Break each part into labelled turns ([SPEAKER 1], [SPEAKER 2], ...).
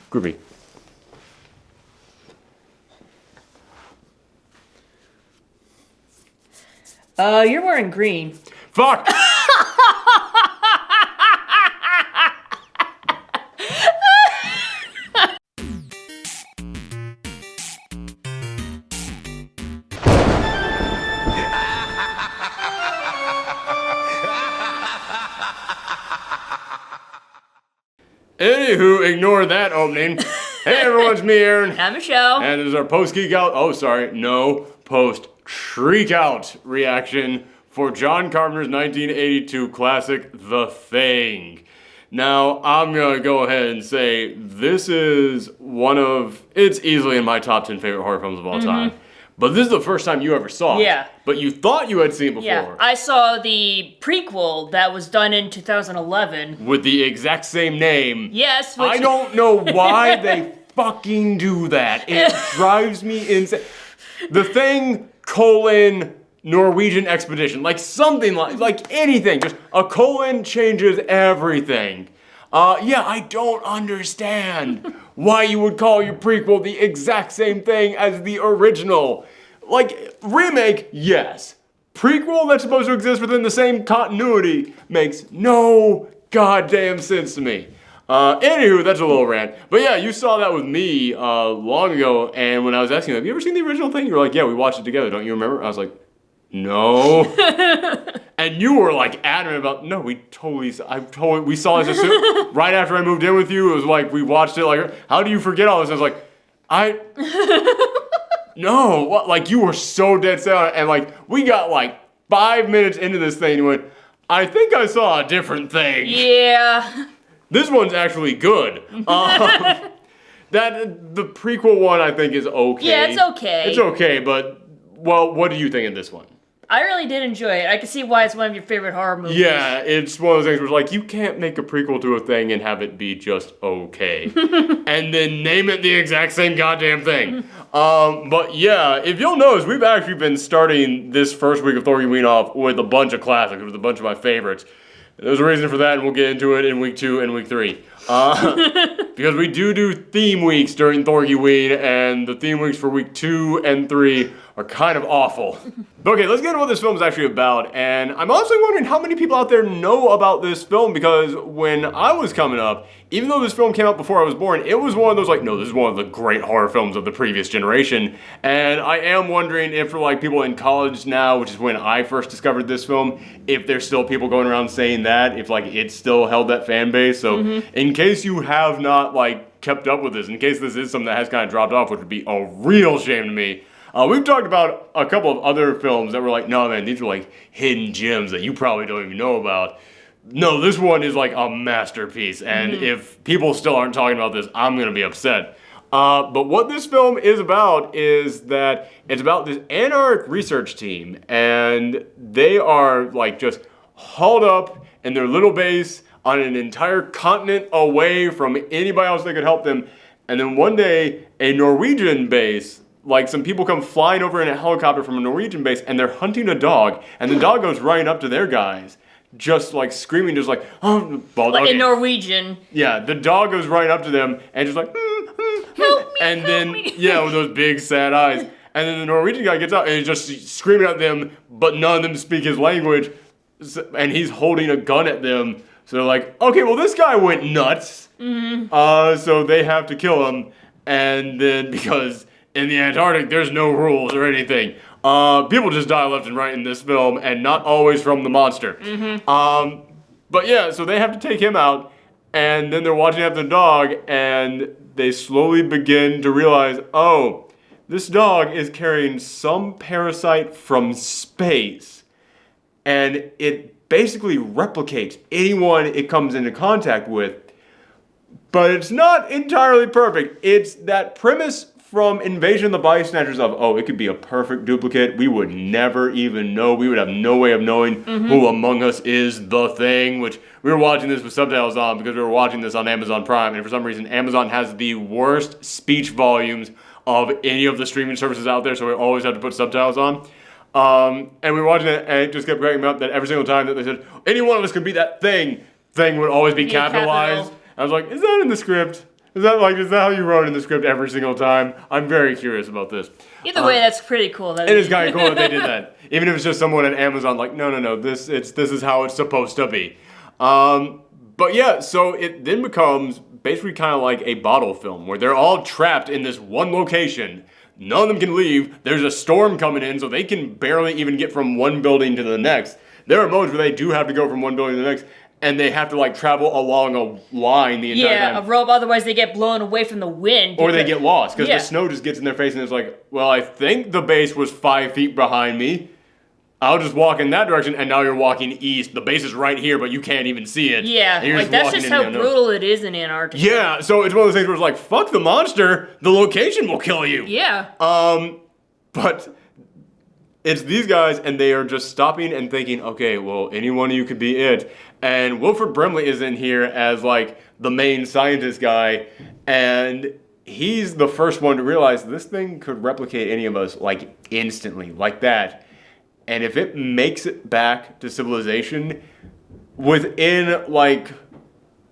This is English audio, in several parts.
[SPEAKER 1] Groovy.
[SPEAKER 2] You're wearing green.
[SPEAKER 1] Fuck! Anywho, ignore that opening. Hey everyone, it's me, Aaron.
[SPEAKER 2] I'm Michelle.
[SPEAKER 1] And this is our post-geek out, post-shriek out reaction for John Carpenter's 1982 classic, The Thing. Now, I'm gonna go ahead and say this is it's easily in my top 10 favorite horror films of all time. But this is the first time you ever saw it.
[SPEAKER 2] Yeah.
[SPEAKER 1] But you thought you had seen it before.
[SPEAKER 2] Yeah, I saw the prequel that was done in 2011.
[SPEAKER 1] With the exact same name.
[SPEAKER 2] Yes,
[SPEAKER 1] I don't know why they fucking do that. It drives me insane. The Thing, Norwegian Expedition. Like something like anything. Just a colon changes everything. Yeah, I don't understand why you would call your prequel the exact same thing as the original. Like, remake, yes. Prequel that's supposed to exist within the same continuity makes no goddamn sense to me. Anywho, that's a little rant. But yeah, you saw that with me long ago, and when I was asking you, have you ever seen the original Thing? You were like, yeah, we watched it together, don't you remember? I was like, no. And you were like adamant about, no, we saw this as soon, right after I moved in with you. It was like, we watched it, like, how do you forget all this? And I was like, no, what? Like, you were so dead set on it, and like, we got like 5 minutes into this thing, and you went, I think I saw a different thing.
[SPEAKER 2] Yeah.
[SPEAKER 1] This one's actually good. The prequel one, I think, is okay.
[SPEAKER 2] Yeah, it's okay.
[SPEAKER 1] It's okay, but, well, what do you think of this one?
[SPEAKER 2] I really did enjoy it. I can see why it's one of your favorite horror movies.
[SPEAKER 1] Yeah, it's one of those things where it's like, you can't make a prequel to a thing and have it be just okay. And then name it the exact same goddamn thing. But yeah, if you'll notice, we've actually been starting this first week of THORGIWEEN off with a bunch of classics, with a bunch of my favorites. There's a reason for that, and we'll get into it in week 2 and week 3. Because we do theme weeks during THORGIWEEN, and the theme weeks for week 2 and 3 are kind of awful. Okay, let's get into what this film is actually about, and I'm honestly wondering how many people out there know about this film, because when I was coming up, even though this film came out before I was born, it was one of those like, no, this is one of the great horror films of the previous generation, and I am wondering if for like people in college now, which is when I first discovered this film, if there's still people going around saying that, if like it's still held that fan base. So in case you have not like kept up with this, in case this is something that has kind of dropped off, which would be a real shame to me, we've talked about a couple of other films that were like, no man, these are like hidden gems that you probably don't even know about. No, this one is like a masterpiece, and if people still aren't talking about this, I'm gonna be upset. But what this film is that it's about this Antarctic research team, and they are like just hauled up in their little base on an entire continent away from anybody else that could help them. And then one day, a Norwegian base, like some people come flying over in a helicopter from a Norwegian base, and they're hunting a dog, and the dog goes running up to their guys, just like screaming, just like, oh, well,
[SPEAKER 2] like
[SPEAKER 1] okay.
[SPEAKER 2] in Norwegian.
[SPEAKER 1] Yeah, the dog goes right up to them and just like,
[SPEAKER 2] help me,
[SPEAKER 1] and then,
[SPEAKER 2] me.
[SPEAKER 1] yeah, with those big sad eyes. And then the Norwegian guy gets out and is just screaming at them, but none of them speak his language, and he's holding a gun at them. So they're like, okay, well, this guy went nuts, so they have to kill him. And then, because in the Antarctic, there's no rules or anything, people just die left and right in this film, and not always from the monster. But yeah, so they have to take him out, and then they're watching after the dog, and they slowly begin to realize, oh, this dog is carrying some parasite from space, and it basically replicates anyone it comes into contact with, but it's not entirely perfect. It's that premise from Invasion of the Body Snatchers of, oh, it could be a perfect duplicate. We would never even know. We would have no way of knowing who among us is the Thing, which we were watching this with subtitles on because we were watching this on Amazon Prime, and for some reason, Amazon has the worst speech volumes of any of the streaming services out there, so we always have to put subtitles on. And we were watching it, and it just kept cracking me up that every single time that they said, any one of us could be that Thing, Thing would always be capitalized. I was like, is that in the script? Is that how you wrote in the script every single time? I'm very curious about this.
[SPEAKER 2] Either way, that's pretty cool.
[SPEAKER 1] It is kind of cool that they did that. Even if it's just someone at Amazon like, no, this is how it's supposed to be. But yeah, so it then becomes basically kind of like a bottle film where they're all trapped in this one location. None of them can leave. There's a storm coming in, so they can barely even get from one building to the next. There are moments where they do have to go from one building to the next, and they have to like travel along a line the entire time.
[SPEAKER 2] Yeah, a rope, otherwise they get blown away from the wind.
[SPEAKER 1] Or they get lost, because the snow just gets in their face and it's like, well, I think the base was 5 feet behind me. I'll just walk in that direction, and now you're walking east. The base is right here, but you can't even see it.
[SPEAKER 2] Yeah, like that's just how brutal it is in Antarctica.
[SPEAKER 1] Yeah, so it's one of those things where it's like, fuck the monster, the location will kill you.
[SPEAKER 2] Yeah.
[SPEAKER 1] But it's these guys, and they are just stopping and thinking, okay, well, any one of you could be it. And Wilford Brimley is in here as like the main scientist guy, and he's the first one to realize this thing could replicate any of us like instantly, like that. And if it makes it back to civilization, within like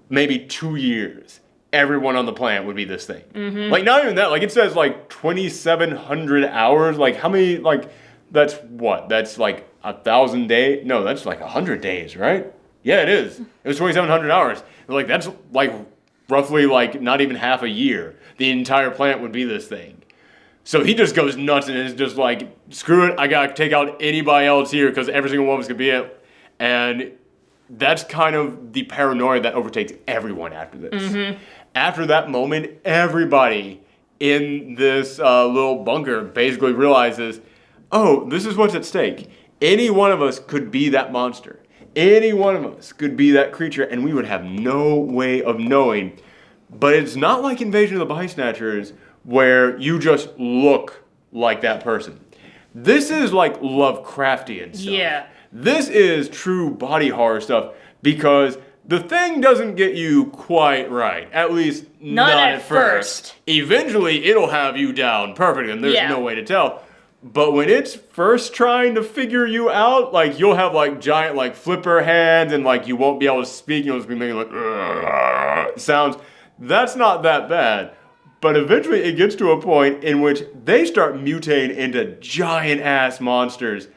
[SPEAKER 1] maybe 2 years, everyone on the planet would be this thing. Mm-hmm. Like not even that, like it says like 2,700 hours. Like how many, like that's what? That's like 1,000 days? No, that's like 100 days, right? Yeah, it is. It was 2,700 hours. Like that's like roughly like not even half a year. The entire planet would be this thing. So he just goes nuts and is just like, screw it, I gotta take out anybody else here because every single one of us could be it. And that's kind of the paranoia that overtakes everyone after this. Mm-hmm. After that moment, everybody in this little bunker basically realizes, oh, this is what's at stake. Any one of us could be that monster. Any one of us could be that creature, and we would have no way of knowing. But it's not like Invasion of the Body Snatchers, where you just look like that person. This is like Lovecraftian stuff. Yeah. This is true body horror stuff because the thing doesn't get you quite right. At least not at first. Eventually, it'll have you down perfect and there's no way to tell. But when it's first trying to figure you out, like you'll have like giant like flipper hands and like you won't be able to speak. You'll just be making like sounds. That's not that bad. But eventually it gets to a point in which they start mutating into giant-ass monsters.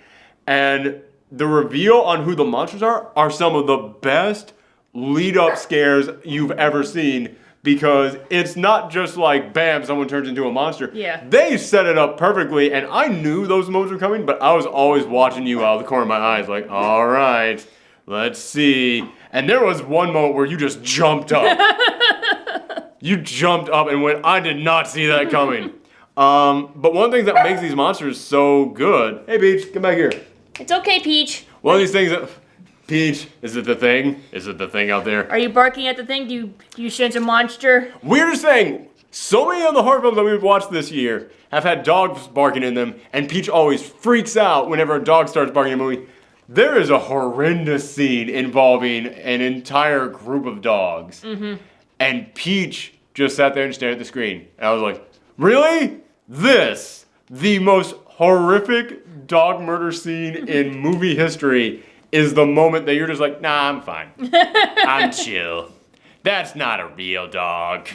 [SPEAKER 1] And the reveal on who the monsters are some of the best lead-up scares you've ever seen. Because it's not just like, bam, someone turns into a monster.
[SPEAKER 2] Yeah.
[SPEAKER 1] They set it up perfectly, and I knew those moments were coming, but I was always watching you out of the corner of my eyes like, all right, let's see. And there was one moment where you just jumped up. You jumped up and went, I did not see that coming. But one thing that makes these monsters so good... Hey, Peach, come back here.
[SPEAKER 2] It's okay, Peach.
[SPEAKER 1] One of these things that... Peach, is it the thing? Is it the thing out there?
[SPEAKER 2] Are you barking at the thing? Do you sense a monster?
[SPEAKER 1] Weirdest thing, so many of the horror films that we've watched this year have had dogs barking in them, and Peach always freaks out whenever a dog starts barking in a movie. There is a horrendous scene involving an entire group of dogs. Mm-hmm. And Peach just sat there and stared at the screen. And I was like, really? This, the most horrific dog murder scene in movie history, is the moment that you're just like, nah, I'm fine. I'm chill. That's not a real dog.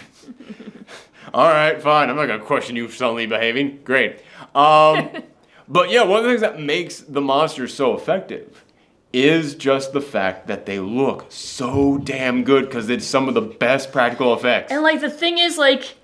[SPEAKER 1] All right, fine. I'm not going to question you suddenly behaving. Great. But yeah, one of the things that makes the monsters so effective is just the fact that they look so damn good because it's some of the best practical effects.
[SPEAKER 2] And like the thing is, like,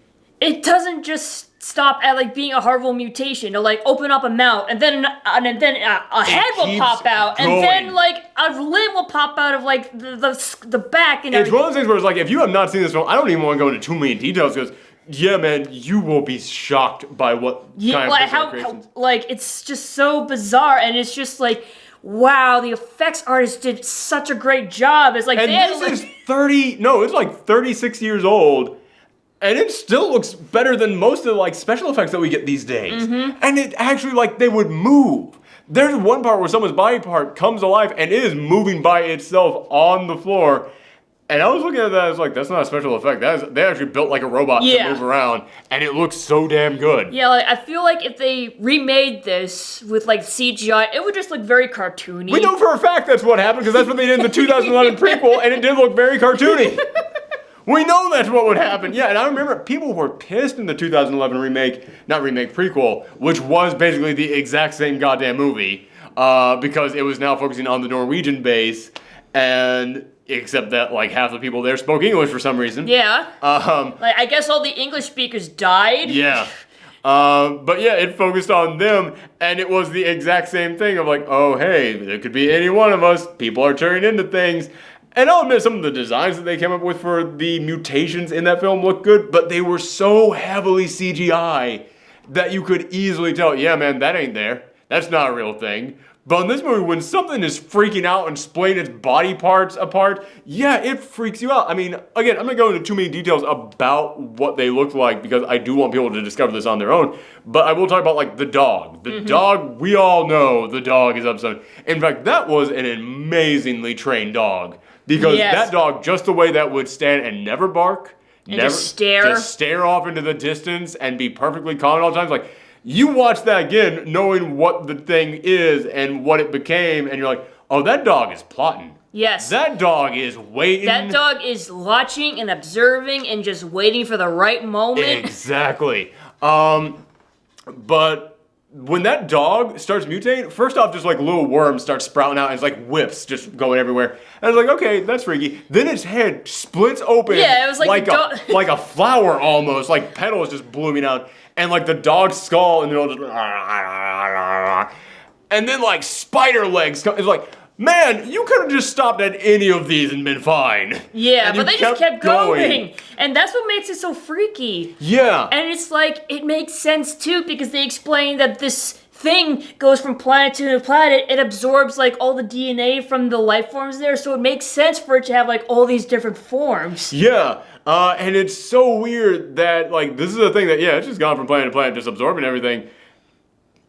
[SPEAKER 2] it doesn't just stop at like being a horrible mutation. It'll like open up a mouth and then a head will pop out going. And then like a limb will pop out of like the back. And
[SPEAKER 1] it's one of those things where it's like, if you have not seen this film, I don't even want to go into too many details because yeah, man, you will be shocked by what kind of
[SPEAKER 2] like how like it's just so bizarre and it's just like, wow, the effects artist did such a great job. It's like,
[SPEAKER 1] and this is 36 years old, and it still looks better than most of the like special effects that we get these days. Mm-hmm. And it actually like they would move. There's one part where someone's body part comes alive and it is moving by itself on the floor. And I was looking at that, I was like, that's not a special effect. They actually built like a robot to move around, and it looks so damn good.
[SPEAKER 2] Yeah, like I feel like if they remade this with like CGI, it would just look very cartoony.
[SPEAKER 1] We know for a fact that's what happened, because that's what they did in the 2011 prequel, and it did look very cartoony. We know that's what would happen. Yeah, and I remember people were pissed in the 2011 prequel, which was basically the exact same goddamn movie, because it was now focusing on the Norwegian base, and except that like half the people there spoke English for some reason.
[SPEAKER 2] Yeah. Like I guess all the English speakers died.
[SPEAKER 1] Yeah. But yeah, it focused on them, and it was the exact same thing of like, oh hey, it could be any one of us. People are turning into things. And I'll admit some of the designs that they came up with for the mutations in that film looked good, but they were so heavily CGI that you could easily tell, yeah man, that ain't there. That's not a real thing. But in this movie, when something is freaking out and splitting its body parts apart, yeah, it freaks you out. I mean, again, I'm not going into too many details about what they looked like because I do want people to discover this on their own. But I will talk about, like, the dog. The dog, we all know the dog is up to something. In fact, that was an amazingly trained dog. Because that dog, just the way that would stand and never bark,
[SPEAKER 2] and just stare
[SPEAKER 1] off into the distance and be perfectly calm at all times, like, you watch that again, knowing what the thing is and what it became, and you're like, oh, that dog is plotting.
[SPEAKER 2] Yes.
[SPEAKER 1] That dog is waiting.
[SPEAKER 2] That dog is watching and observing and just waiting for the right moment.
[SPEAKER 1] Exactly. But when that dog starts mutating, first off, just like little worms start sprouting out, and it's like whips just going everywhere. And I was like, okay, that's freaky. Then its head splits open.
[SPEAKER 2] Yeah, it was like
[SPEAKER 1] like a flower almost, like petals just blooming out. And like the dog's skull, and they're all just, and then like spider legs come. It's like, man, you could have just stopped at any of these and been fine.
[SPEAKER 2] Yeah, but they just kept going. And that's what makes it so freaky.
[SPEAKER 1] Yeah.
[SPEAKER 2] And it's like, it makes sense too, because they explain that this thing goes from planet to planet. It absorbs like all the DNA from the life forms there, so it makes sense for it to have like all these different forms.
[SPEAKER 1] Yeah. And it's so weird that like, this is a thing that, yeah, it's just gone from planet to planet, just absorbing everything.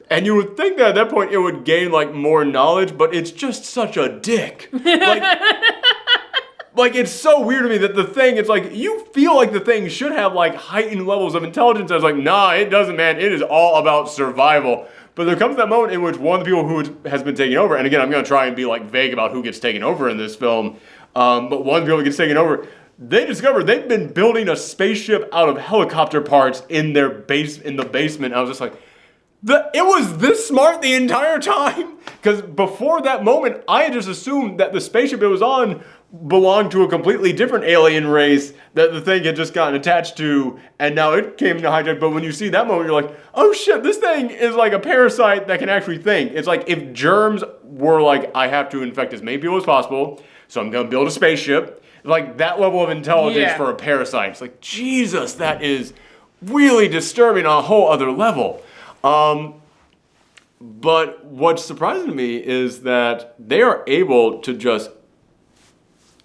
[SPEAKER 1] And you would think that at that point it would gain like more knowledge, but it's just such a dick. Like it's so weird to me that the thing, it's like, you feel like the thing should have like heightened levels of intelligence. I was like, nah, it doesn't, man. It is all about survival. But there comes that moment in which one of the people who has been taken over, and again, I'm going to try and be like vague about who gets taken over in this film, but one of the people who gets taken over, they discover they've been building a spaceship out of helicopter parts in their in the basement. I was just like, it was this smart the entire time? Because before that moment, I had just assumed that the spaceship it was on belonged to a completely different alien race that the thing had just gotten attached to, and now it came into hijack. But when you see that moment, you're like, oh shit, this thing is like a parasite that can actually think. It's like if germs were like, I have to infect as many people as possible, so I'm going to build a spaceship. Like that level of intelligence for a parasite. It's like, Jesus, that is really disturbing on a whole other level. But what's surprising to me is that they are able to just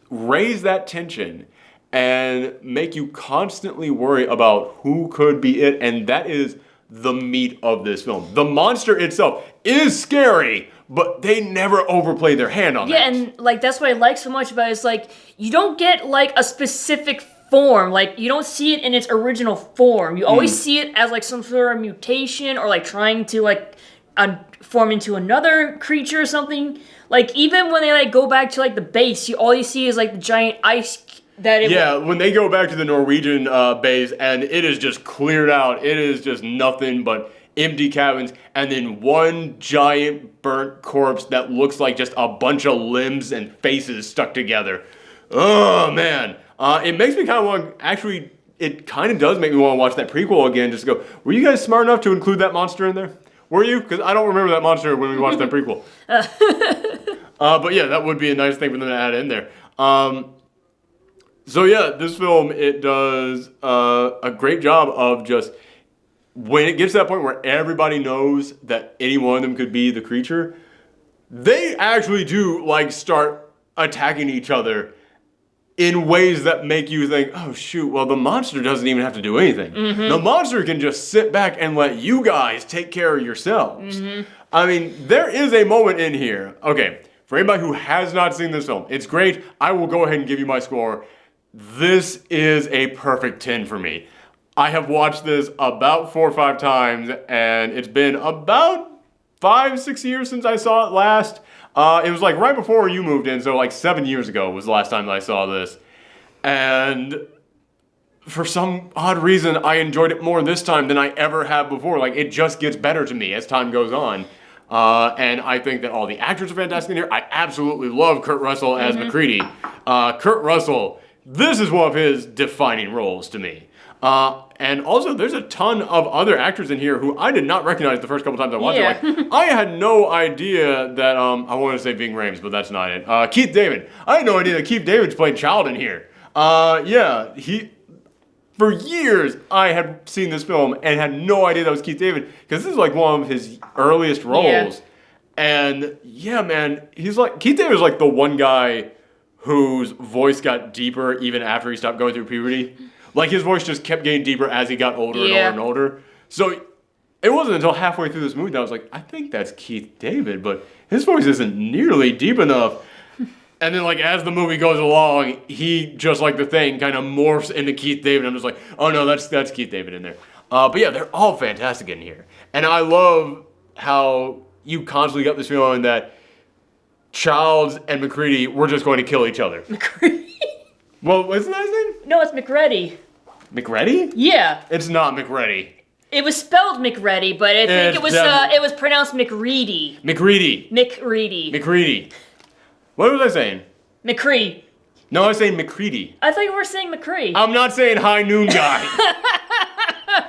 [SPEAKER 1] raise that tension and make you constantly worry about who could be it, and that is the meat of this film. The monster itself is scary, but they never overplay their hand on that.
[SPEAKER 2] Yeah, and like that's what I like so much about it, is like you don't get like a specific form, like you don't see it in its original form. You always see it as like some sort of mutation or like trying to like form into another creature or something. Like even when they like go back to like the base, all you see is like the giant ice that it
[SPEAKER 1] when they go back to the Norwegian base and it is just cleared out, it is just nothing but empty cabins and then one giant burnt corpse that looks like just a bunch of limbs and faces stuck together. Oh man, it makes me kind of want, actually it kind of does make me want to watch that prequel again, just to go, were you guys smart enough to include that monster in there? Were you? Because I don't remember that monster when we watched that prequel. But yeah, that would be a nice thing for them to add in there. So yeah, this film, it does a great job of just, when it gets to that point where everybody knows that any one of them could be the creature, they actually do like start attacking each other in ways that make you think, oh shoot, well the monster doesn't even have to do anything. The monster can just sit back and let you guys take care of yourselves. I mean, there is a moment in here, okay, for anybody who has not seen this film, it's great, I will go ahead and give you my score. This is a perfect 10 for me. I have watched this about 4 or 5 times, and it's been about 5-6 years since I saw it last. It was like right before you moved in, so like 7 years ago was the last time that I saw this. And for some odd reason, I enjoyed it more this time than I ever have before. Like, it just gets better to me as time goes on. And I think that all the actors are fantastic in here. I absolutely love Kurt Russell as McCready. Kurt Russell, this is one of his defining roles to me. And also, there's a ton of other actors in here who I did not recognize the first couple times I watched it. Like, I had no idea that, I want to say Ving Rhames, but that's not it. Keith David. I had no idea that Keith David's played Child in here. For years, I had seen this film and had no idea that was Keith David, because this is like one of his earliest roles. Yeah. And yeah, man, Keith David was like the one guy whose voice got deeper even after he stopped going through puberty. Like, his voice just kept getting deeper as he got older and older and older. So it wasn't until halfway through this movie that I was like, I think that's Keith David, but his voice isn't nearly deep enough. And then, like, as the movie goes along, he, just like The Thing, kind of morphs into Keith David. I'm just like, oh no, that's Keith David in there. But yeah, they're all fantastic in here. And I love how you constantly get this feeling that Childs and McCready were just going to kill each other.
[SPEAKER 2] McCready?
[SPEAKER 1] Well, isn't that his name?
[SPEAKER 2] No, it's McReady.
[SPEAKER 1] McReady?
[SPEAKER 2] Yeah.
[SPEAKER 1] It's not McReady.
[SPEAKER 2] It was spelled McReady, but I think it was pronounced McReady.
[SPEAKER 1] McReady.
[SPEAKER 2] McReady.
[SPEAKER 1] McReady. What was I saying?
[SPEAKER 2] McCree.
[SPEAKER 1] No, I was saying McCready.
[SPEAKER 2] I thought you were saying McCree.
[SPEAKER 1] I'm not saying High Noon Guy.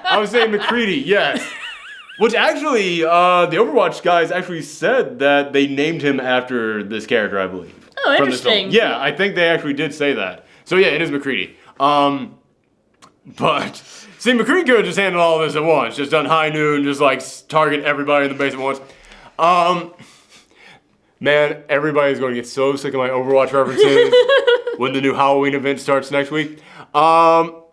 [SPEAKER 1] I was saying McCready, yes. Which actually, the Overwatch guys actually said that they named him after this character, I believe.
[SPEAKER 2] Oh, interesting.
[SPEAKER 1] Yeah, I think they actually did say that. So yeah, it is McCready. But, see, McCready could have just handled all this at once. Just done High Noon, just like target everybody in the base at once. Man, everybody's going to get so sick of my Overwatch references when the new Halloween event starts next week. But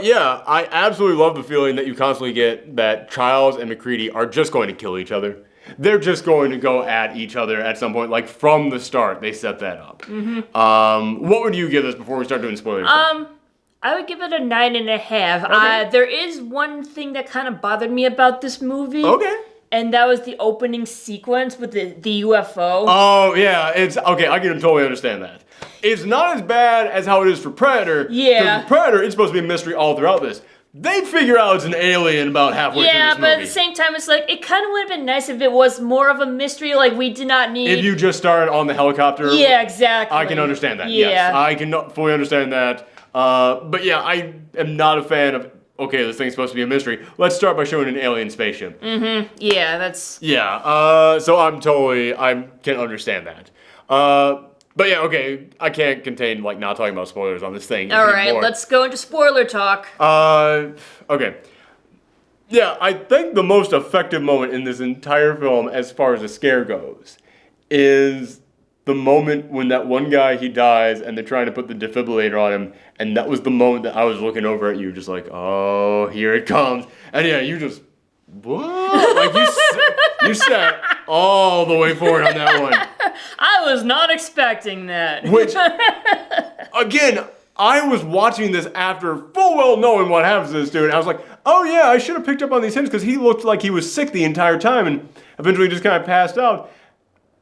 [SPEAKER 1] yeah, I absolutely love the feeling that you constantly get that Childs and McCready are just going to kill each other. They're just going to go at each other at some point. Like, from the start, they set that up. Mm-hmm. What would you give this before we start doing spoilers?
[SPEAKER 2] I would give it a 9.5. Okay. There is one thing that kind of bothered me about this movie. Okay. And that was the opening sequence with the UFO.
[SPEAKER 1] Oh, yeah. It's okay, I can totally understand that. It's not as bad as how it is for Predator.
[SPEAKER 2] Yeah.
[SPEAKER 1] Because for Predator, it's supposed to be a mystery all throughout this. They figure out it's an alien about halfway through this movie.
[SPEAKER 2] Yeah, but at the same time, it's like, it kind of would have been nice if it was more of a mystery, like we did not need...
[SPEAKER 1] If you just started on the helicopter.
[SPEAKER 2] Yeah, exactly.
[SPEAKER 1] I can understand that, yes. I can fully understand that. But yeah, I am not a fan of, okay, this thing's supposed to be a mystery. Let's start by showing an alien spaceship.
[SPEAKER 2] Mm-hmm. Yeah, that's...
[SPEAKER 1] Yeah, so I can understand that. But yeah, okay, I can't contain, like, not talking about spoilers on this thing
[SPEAKER 2] anymore. Alright, let's go into spoiler talk.
[SPEAKER 1] Okay. Yeah, I think the most effective moment in this entire film, as far as a scare goes, is the moment when that one guy, he dies, and they're trying to put the defibrillator on him, and that was the moment that I was looking over at you, just like, oh, here it comes. And yeah, you just, what? Like, you sat all the way forward on that one.
[SPEAKER 2] I was not expecting that.
[SPEAKER 1] Which, again, I was watching this after full well knowing what happens to this dude. I was like, oh yeah, I should have picked up on these hints because he looked like he was sick the entire time and eventually just kind of passed out.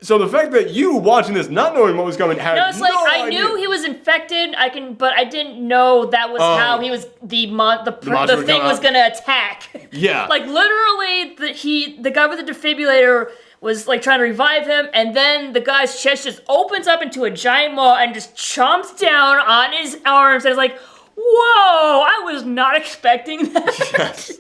[SPEAKER 1] So the fact that you watching this, not knowing what was coming, had
[SPEAKER 2] no, it's like
[SPEAKER 1] no
[SPEAKER 2] I
[SPEAKER 1] idea.
[SPEAKER 2] knew he was infected. But I didn't know that was how he was the thing was gonna attack.
[SPEAKER 1] Yeah,
[SPEAKER 2] like literally, the guy with the defibrillator was like trying to revive him, and then the guy's chest just opens up into a giant maw and just chomps down on his arms, and it's like, whoa! I was not expecting that.
[SPEAKER 1] Yes.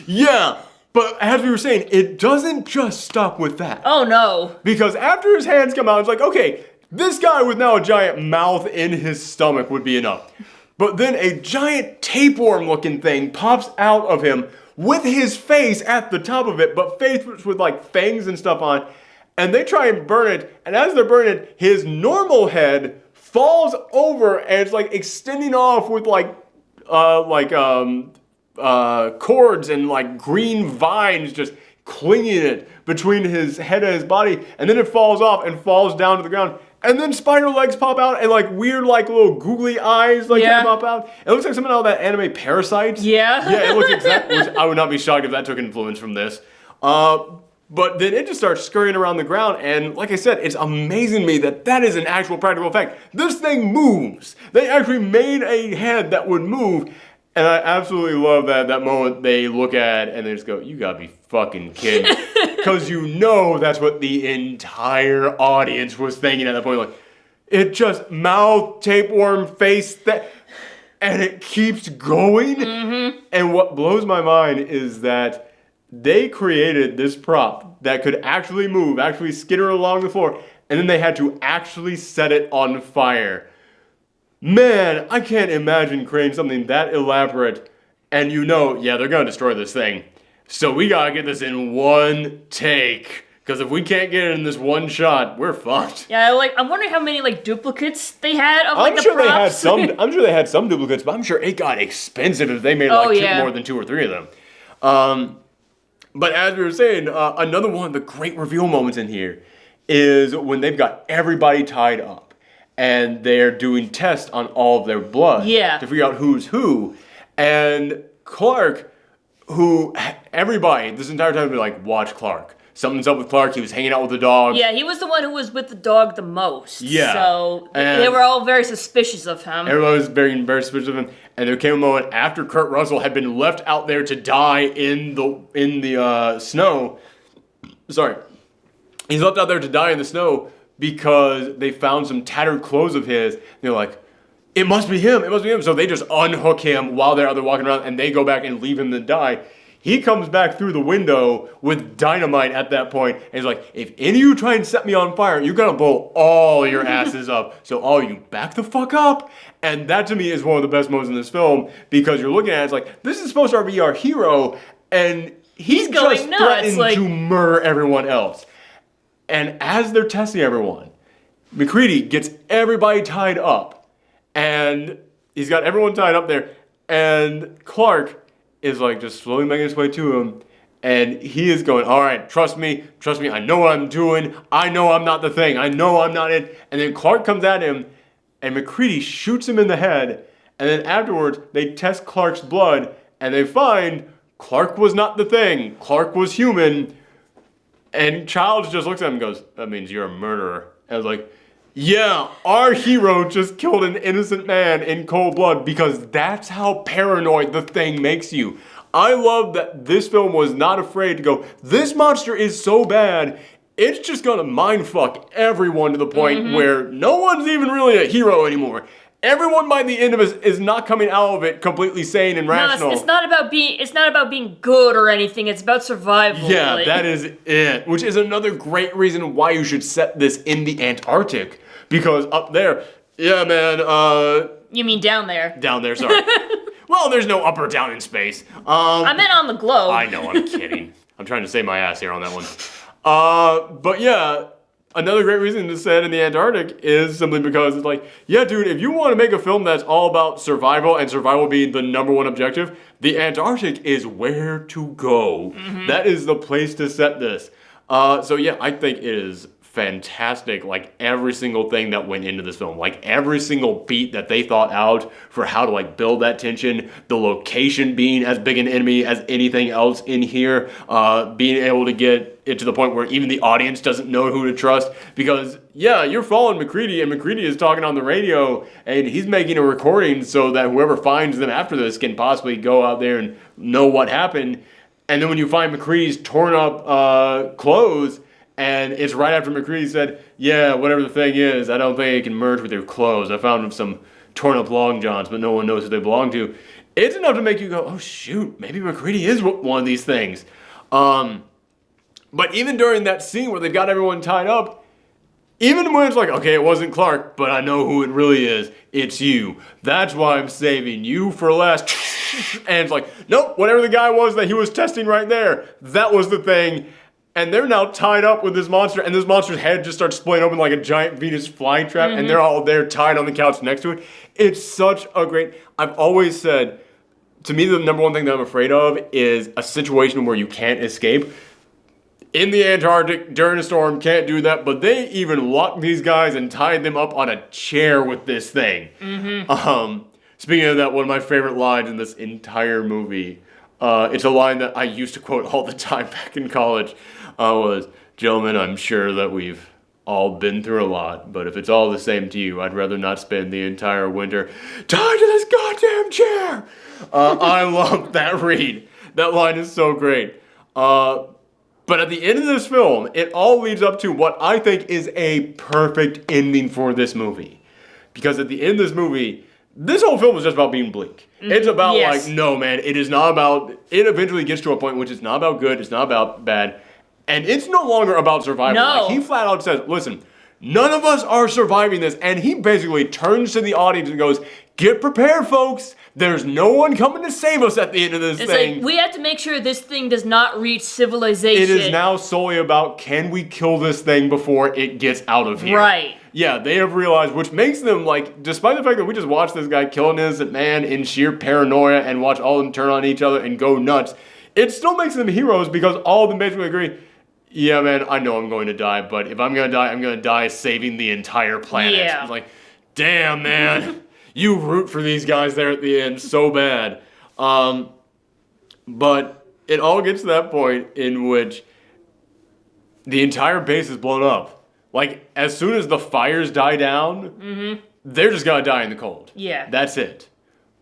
[SPEAKER 1] Yeah. But as we were saying, it doesn't just stop with that.
[SPEAKER 2] Oh, no.
[SPEAKER 1] Because after his hands come out, it's like, okay, this guy with now a giant mouth in his stomach would be enough. But then a giant tapeworm-looking thing pops out of him with his face at the top of it, but face with like fangs and stuff on. And they try and burn it, and as they're burning it, his normal head falls over and it's like extending off with cords and like green vines just clinging it between his head and his body, and then it falls off and falls down to the ground, and then spider legs pop out and like weird like little googly eyes like pop out. It looks like something out of that anime Parasite.
[SPEAKER 2] Yeah.
[SPEAKER 1] Yeah, it looks exactly, which I would not be shocked if that took influence from this. But then it just starts scurrying around the ground, and like I said, it's amazing to me that is an actual practical effect. This thing moves. They actually made a head that would move, and I absolutely love that moment they look at and they just go, you gotta be fucking kidding. Because you know that's what the entire audience was thinking at that point. Like, it just mouth, tapeworm, face, and it keeps going. Mm-hmm. And what blows my mind is that they created this prop that could actually move, actually skitter along the floor, and then they had to actually set it on fire. Man, I can't imagine creating something that elaborate, and yeah, they're gonna destroy this thing. So we gotta get this in one take, because if we can't get it in this one shot, we're fucked.
[SPEAKER 2] Yeah, I'm wondering how many duplicates they had of
[SPEAKER 1] I'm
[SPEAKER 2] the
[SPEAKER 1] sure
[SPEAKER 2] props.
[SPEAKER 1] I'm sure they had some duplicates, but I'm sure it got expensive if they made more than 2 or 3 of them. But as we were saying, another one of the great reveal moments in here is when they've got everybody tied up and they're doing tests on all of their blood to figure out who's who. And Clark, who everybody this entire time would be like, watch Clark. Something's up with Clark. He was hanging out with the dog.
[SPEAKER 2] Yeah, he was the one who was with the dog the most.
[SPEAKER 1] Yeah.
[SPEAKER 2] So they were all very suspicious of him.
[SPEAKER 1] Everybody was very, very suspicious of him. And there came a moment after Kurt Russell had been left out there to die in the snow. Sorry. He's left out there to die in the snow because they found some tattered clothes of his. They're like, it must be him. It must be him. So they just unhook him while they're out there walking around, and they go back and leave him to die. He comes back through the window with dynamite at that point, and he's like, if any of you try and set me on fire, you're gonna blow all your asses up. So all you back the fuck up. And that to me is one of the best moments in this film, because you're looking at it, it's like, this is supposed to be our hero, and he's going just nuts, threatening to murder everyone else. And as they're testing everyone, MacReady gets everybody tied up, and he's got everyone tied up there, and Clark is just slowly making his way to him, and he is going, all right, trust me, I know what I'm doing, I know I'm not the thing, I know I'm not it. And then Clark comes at him, and MacReady shoots him in the head, and then afterwards, they test Clark's blood, and they find Clark was not the thing, Clark was human. And Childs just looks at him and goes, that means you're a murderer. And I was like, yeah, our hero just killed an innocent man in cold blood, because that's how paranoid the thing makes you. I love that this film was not afraid to go, this monster is so bad, it's just gonna mindfuck everyone to the point where no one's even really a hero anymore. Everyone by the end of it is not coming out of it completely sane and rational.
[SPEAKER 2] No, it's not about being good or anything. It's about survival.
[SPEAKER 1] Yeah, that is it. Which is another great reason why you should set this in the Antarctic. Because up there, yeah, man,
[SPEAKER 2] You mean down there?
[SPEAKER 1] Down there, sorry. Well, there's no up or down in space.
[SPEAKER 2] I meant on the globe.
[SPEAKER 1] I know, I'm kidding. I'm trying to save my ass here on that one. But yeah, another great reason to set in the Antarctic is simply because it's like, yeah, dude, if you want to make a film that's all about survival and survival being the #1 objective, the Antarctic is where to go. That is the place to set this. So yeah, I think it is fantastic, every single thing that went into this film, every single beat that they thought out for how to build that tension, the location being as big an enemy as anything else in here, being able to get it to the point where even the audience doesn't know who to trust, because yeah, you're following MacReady, and MacReady is talking on the radio, and he's making a recording so that whoever finds them after this can possibly go out there and know what happened. And then when you find MacReady's torn up clothes, and it's right after MacReady said, yeah, whatever the thing is, I don't think it can merge with your clothes. I found some torn up long johns, but no one knows who they belong to. It's enough to make you go, oh shoot, maybe MacReady is one of these things. But even during that scene where they've got everyone tied up, even when it's okay, it wasn't Clark, but I know who it really is. It's you. That's why I'm saving you for last. And it's nope, whatever the guy was that he was testing right there, that was the thing. And they're now tied up with this monster, and this monster's head just starts splitting open like a giant Venus flytrap, and they're all there tied on the couch next to it. It's such a great... I've always said, to me, the #1 thing that I'm afraid of is a situation where you can't escape. In the Antarctic, during a storm, can't do that, but they even locked these guys and tied them up on a chair with this thing. Speaking of that, one of my favorite lines in this entire movie, It's a line that I used to quote all the time back in college. Was, "Gentlemen, I'm sure that we've all been through a lot, but if it's all the same to you, I'd rather not spend the entire winter tied to this goddamn chair." I love that read. That line is so great. But at the end of this film, it all leads up to what I think is a perfect ending for this movie. Because at the end of this movie, this whole film is just about being bleak. It's about like, no man, it is not about, it eventually gets to a point which is not about good, it's not about bad, and it's no longer about survival.
[SPEAKER 2] No.
[SPEAKER 1] Like, he flat out says, listen, none of us are surviving this, and he basically turns to the audience and goes, get prepared, folks. There's no one coming to save us at the end of this thing.
[SPEAKER 2] It's like, we have to make sure this thing does not reach civilization.
[SPEAKER 1] It is now solely about, can we kill this thing before it gets out of here?
[SPEAKER 2] Right.
[SPEAKER 1] Yeah, they have realized, which makes them, like, despite the fact that we just watched this guy kill an innocent man in sheer paranoia and watch all of them turn on each other and go nuts, it still makes them heroes because all of them basically agree, yeah, man, I know I'm going to die, but if I'm going to die, I'm going to die saving the entire planet.
[SPEAKER 2] Yeah.
[SPEAKER 1] It's like, damn, man. You root for these guys there at the end so bad. But it all gets to that point in which the entire base is blown up. Like, as soon as the fires die down, they're just gonna die in the cold.
[SPEAKER 2] Yeah.
[SPEAKER 1] That's it.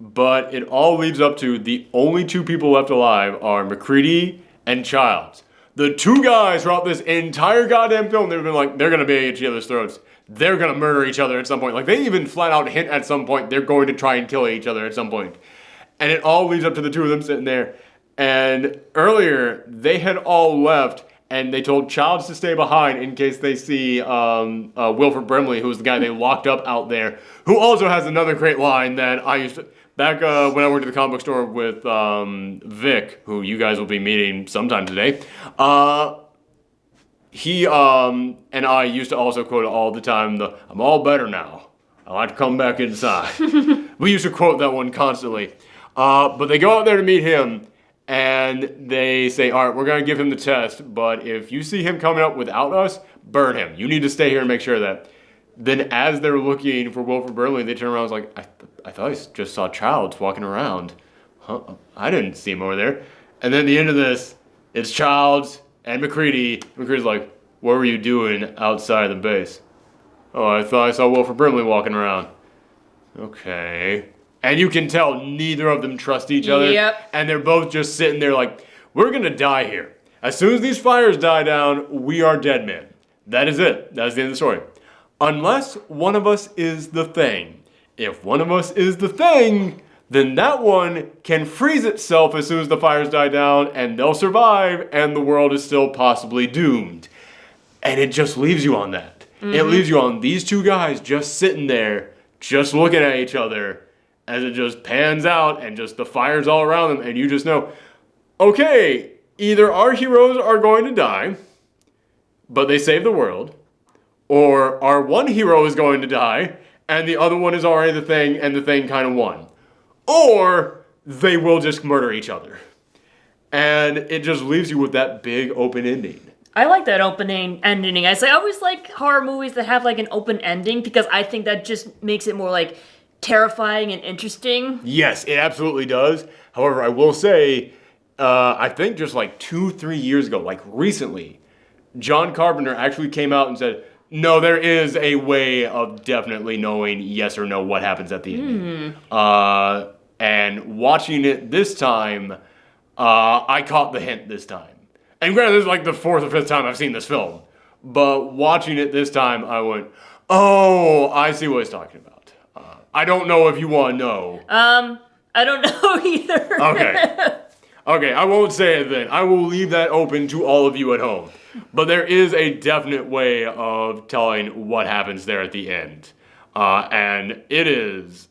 [SPEAKER 1] But it all leads up to the only two people left alive are McCready and Childs. The two guys throughout this entire goddamn film, they've been like, they're gonna be at each other's throats. They're gonna murder each other at some point. Like, they even flat out hint at some point they're going to try and kill each other at some point. And it all leads up to the two of them sitting there. And earlier, they had all left, and they told Childs to stay behind in case they see Wilford Brimley, who was the guy they locked up out there, who also has another great line that I used to... Back when I worked at the comic book store with Vic, who you guys will be meeting sometime today, he and I used to also quote all the time, "I'm all better now. I like to come back inside." We used to quote that one constantly. But they go out there to meet him, and they say, all right, we're going to give him the test, but if you see him coming up without us, burn him. You need to stay here and make sure of that. Then as they're looking for Wilford Brimley, they turn around and was like, I thought I just saw Childs walking around. Huh? I didn't see him over there. And then at the end of this, it's Childs and McCready. McCready's like, what were you doing outside the base? Oh, I thought I saw Wilford Brimley walking around. Okay. And you can tell neither of them trust each other.
[SPEAKER 2] Yep.
[SPEAKER 1] And they're both just sitting there like, we're going to die here. As soon as these fires die down, we are dead men. That is it. That's the end of the story. Unless one of us is the thing. If one of us is the thing, then that one can freeze itself as soon as the fires die down, and they'll survive, and the world is still possibly doomed. And it just leaves you on that. It leaves you on these two guys just sitting there, just looking at each other, as it just pans out and just the fire's all around them, and you just know, okay, either our heroes are going to die, but they save the world, or our one hero is going to die, and the other one is already the thing, and the thing kind of won. Or they will just murder each other. And it just leaves you with that big open ending.
[SPEAKER 2] I like that opening ending. I always like horror movies that have like an open ending because I think that just makes it more like terrifying and interesting.
[SPEAKER 1] Yes, it absolutely does. However, I will say, I think just like 2-3 years ago, like recently, John Carpenter actually came out and said, no, there is a way of definitely knowing yes or no what happens at the end. And watching it this time, I caught the hint this time. And granted, this is like the 4th or 5th time I've seen this film. But watching it this time, I went, oh, I see what he's talking about. I don't know if you want to know.
[SPEAKER 2] I don't know either.
[SPEAKER 1] Okay. Okay, I won't say it then. I will leave that open to all of you at home. But there is a definite way of telling what happens there at the end. And it is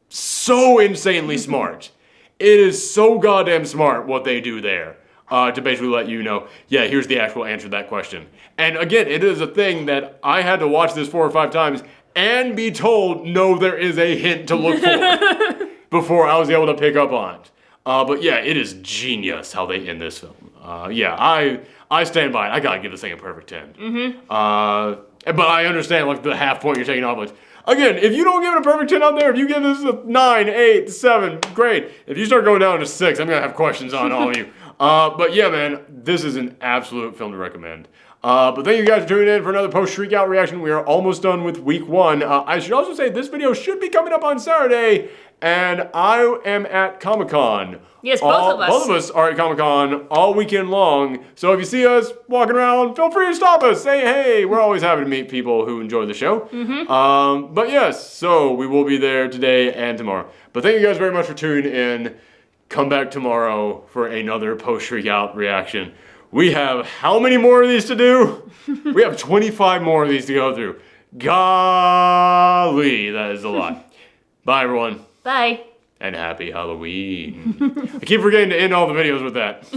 [SPEAKER 1] so insanely smart. It is so goddamn smart what they do there. To basically let you know, yeah, here's the actual answer to that question. And again, it is a thing that I had to watch this 4 or 5 times and be told, no, there is a hint to look for before I was able to pick up on it. But yeah, it is genius how they end this film. Yeah, I stand by it. I gotta give this thing a perfect 10. But I understand like the half point you're taking off. Like, Again, if you don't give it a perfect 10 out there, if you give this a 9, 8, 7, great. If you start going down to 6, I'm going to have questions on all of you. But yeah, man, this is an absolute film to recommend. But thank you guys for tuning in for another post-Shriek Out reaction. We are almost done with week 1. I should also say this video should be coming up on Saturday, and I am at Comic-Con.
[SPEAKER 2] Yes, both of us.
[SPEAKER 1] Both of us are at Comic-Con all weekend long. So if you see us walking around, feel free to stop us. Say hey. We're always happy to meet people who enjoy the show. But yes, so we will be there today and tomorrow. But thank you guys very much for tuning in. Come back tomorrow for another post-Shriek Out reaction. We have how many more of these to do? We have 25 more of these to go through. Golly, that is a lot. Bye, everyone.
[SPEAKER 2] Bye.
[SPEAKER 1] And happy Halloween. I keep forgetting to end all the videos with that.